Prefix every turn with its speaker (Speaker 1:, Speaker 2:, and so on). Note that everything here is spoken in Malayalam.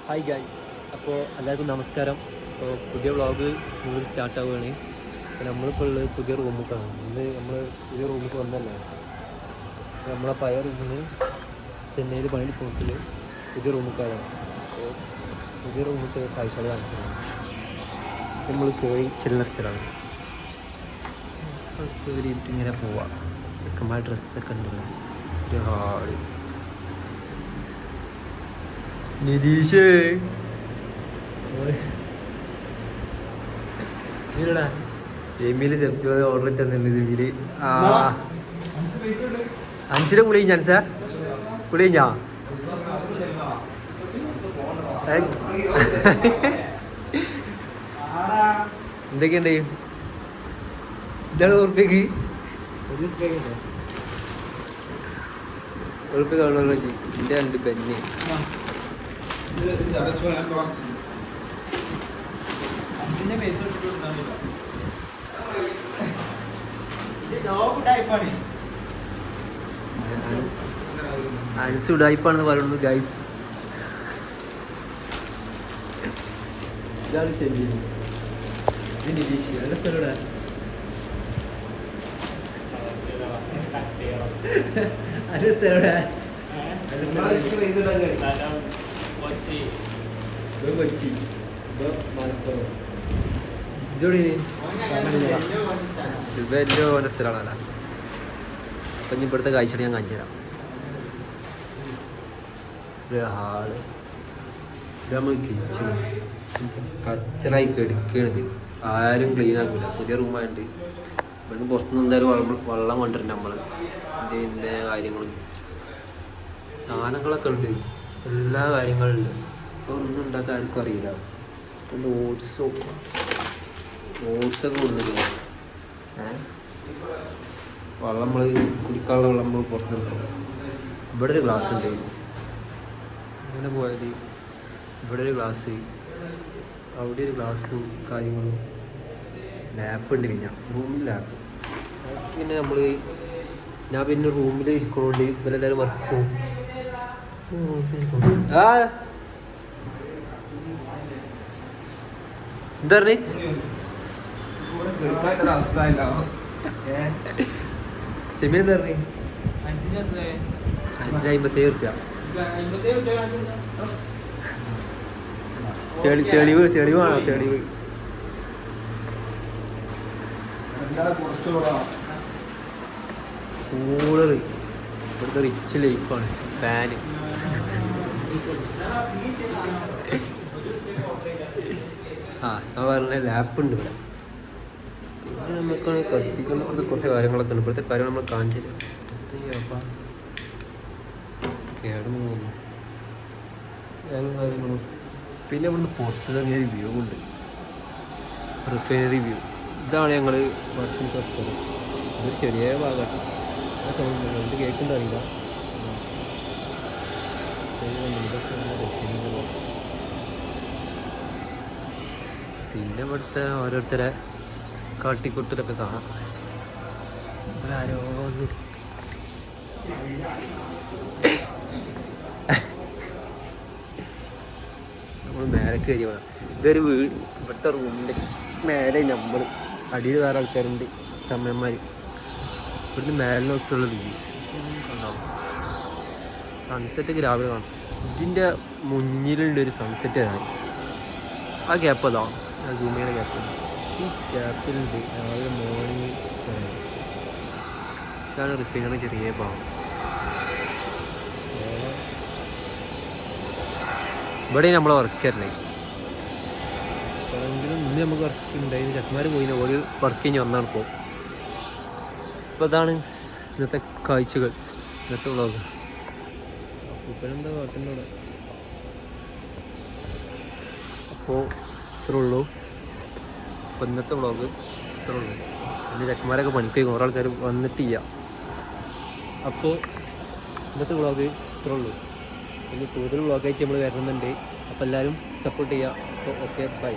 Speaker 1: ഹായ് ഗൈസ്, അപ്പോൾ എല്ലാവർക്കും നമസ്കാരം. അപ്പോൾ പുതിയ വ്ളോഗ് മുതൽ സ്റ്റാർട്ട് ആവുകയാണ്. അപ്പോൾ നമ്മളിപ്പോൾ ഉള്ളത് പുതിയ റൂമിലേക്കാണ്. ഇന്ന് നമ്മൾ പുതിയ റൂമിലേക്ക് വന്നല്ലേ. നമ്മളെ പഴയ റൂമിന് ചെന്നൈയിൽ പണി പോയിട്ട് പുതിയ റൂമിലേക്കാണ്. അപ്പോൾ പുതിയ റൂമിലത്തെ കാഴ്ചകൾ കാണിച്ചതാണ്. നമ്മൾ കയറി ചെല്ലുന്ന സ്ഥലമാണ്. കയറിയിട്ട് ഇങ്ങനെ പോവാം. ചെക്കന്മാർ ഡ്രസ്സൊക്കെ ഉണ്ടല്ലോ, ഒരു ഹാള്. നിതീഷ് എമ്മില് സെപ്റ്റ് ഓർഡർ ഇട്ടെന്നുണ്ട്. ഇതില് അൻസിലെ കുളി കഴിഞ്ഞ അൻസ കുളി കഴിഞ്ഞാ എന്തൊക്കെയുണ്ട്? ഇതാണ് ഉറുപ്പ്യക്ക് ഉറുപ്പ്യ കാണുള്ള എൻ്റെ രണ്ട് പെന്നെ അൻസ് ഉടായിപ്പാണെന്ന് പറയുന്നത് ഗൈസ്. ഇതാണ് ശരി. ഇത് നിതീഷ്. നല്ല സ്ഥലം. നല്ല സ്ഥലം. കൊച്ചി മലപ്പുറം. ഇവൻ്റെ ഓരോ സ്ഥലമാണല്ല. അപ്പം ഇവിടുത്തെ കാഴ്ച ഞാൻ കാണിച്ചു തരാം. ഇത് ഹാള്, ഇത് നമ്മൾ കിച്ചൺ. കച്ചറായി കെടുക്കണത് ആരും ക്ലീൻ ആക്കില്ല. പുതിയ റൂമായിട്ട് ഇവിടുന്ന് പുറത്തുനിന്ന് എന്തായാലും വെള്ളം കൊണ്ടുവരുന്നുണ്ട് നമ്മൾ. ഇതിൻ്റെ കാര്യങ്ങളും സാധനങ്ങളൊക്കെ ഉണ്ട്, എല്ലാ കാര്യങ്ങളും ഉണ്ട്. അപ്പോൾ ഒന്നും ഉണ്ടാക്കാൻ ആർക്കും അറിയില്ല. ഓട്സൊക്കെ കൊടുക്കുന്നില്ല. വെള്ളം നമ്മൾ കുടിക്കാനുള്ള വെള്ളം നമ്മൾ പുറത്തുണ്ടാവും. ഇവിടെ ഒരു ഗ്ലാസ് ഉണ്ട്. അങ്ങനെ പോയാൽ ഇവിടെ ഒരു ഗ്ലാസ്, അവിടെ ഒരു ഗ്ലാസ്സും കാര്യങ്ങളും. ലാപ്പ് ഉണ്ട്, പിന്നെ റൂമിൽ ലാപ്പ്. പിന്നെ ഞാൻ പിന്നെ റൂമിൽ ഇരിക്കണോണ്ട് ഇവരെല്ലാവരും വർക്കും. എന്താ പറഞ്ഞേ? സെമി എന്താ പറഞ്ഞേ? 557 റുപ്യ. തെളിവാണോ? തെളിവ് കൂളറ്. ഇവിടുത്തെ റിച്ച് ലൈഫാണ്. ഫാന് ഞാൻ പറഞ്ഞ ലാപ്പുണ്ട് ഇവിടെ. പിന്നെ നമുക്കാണ് കത്തിക്കുന്ന ഇവിടുത്തെ കുറച്ച് കാര്യങ്ങളൊക്കെ ഉണ്ട്. ഇവിടുത്തെ കാര്യം നമ്മൾ കാണിച്ചില്ല. കേടന്നു പോകുന്നു കാര്യങ്ങളും. പിന്നെ ഇവിടുന്ന് പുറത്തിറങ്ങിയ ഒരു വ്യൂ ഉണ്ട്, റിഫൈനറി വ്യൂ. ഇതാണ് ഞങ്ങൾ വർക്കിംഗ് സ്ഥലം. ഇതൊരു ചെറിയ ഭാഗമാണ്. ആ സൗണ്ട് എന്ത് കേൾക്കേണ്ട അറിയില്ല. പിന്നെ ഇവിടുത്തെ ഓരോരുത്തരെ കാട്ടിക്കുട്ടിലൊക്കെ കാണാം. ഇവിടെ ആരോ നമ്മൾ മേലെ കയറി വേണം. ഇതൊരു വീട്. ഇവിടുത്തെ റൂമിൻ്റെ മേലെ നമ്മൾ, അടിയിൽ വേറെ ആൾക്കാരുണ്ട്, തമിഴന്മാർ. ഇവിടുന്ന് മേലിനൊക്കെയുള്ള വ്യൂ ഉണ്ടാവും. സൺസെറ്റൊക്കെ രാവിലെ കാണും. ഇതിൻ്റെ മുന്നിലുള്ളൊരു സൺസെറ്റ് ആണ്. ആ ഗ്യാപ്പ് അതാണ്, ആ സൂമിയുടെ ഗ്യാപ്പ്. ഈ ഗ്യാപ്പിലുണ്ട് രാവിലെ മോർണിംഗ്. ഇതാണ് റിഫൈനറി ചെറിയ ഭാഗം. ഇവിടെ നമ്മളെ വർക്ക് തരണേ. എപ്പോഴെങ്കിലും ഇന്ന് നമുക്ക് വർക്ക് ഉണ്ടായിരുന്നു. ചെക്കന്മാർ പോയി ഒരു വർക്ക് കഴിഞ്ഞ് വന്നാണ് ഇപ്പോൾ. ഇപ്പോൾ അതാണ് ഇന്നത്തെ കാഴ്ചകൾ, ഇന്നത്തെ വ്ളോഗ്. ഇപ്പോഴെന്താ പാട്ടിൻ്റെ അവിടെ. അപ്പോൾ ഇത്രേ ഉള്ളൂ. അപ്പോൾ ഇന്നത്തെ വ്ളോഗ് ഇത്രേ ഉള്ളൂ. എൻ്റെ ചെക്കന്മാരൊക്കെ പണിക്ക് പോയി, കുറേ ആൾക്കാർ വന്നിട്ടില്ല. അപ്പോൾ ഇന്നത്തെ വ്ളോഗ് ഇത്രേ ഉള്ളൂ. ഇനി കൂടുതൽ വ്ളോഗായിട്ട് നമ്മൾ വരുന്നുണ്ട്. അപ്പോൾ എല്ലാവരും സപ്പോർട്ട് ചെയ്യുക. അപ്പോൾ ഓക്കെ, ബൈ.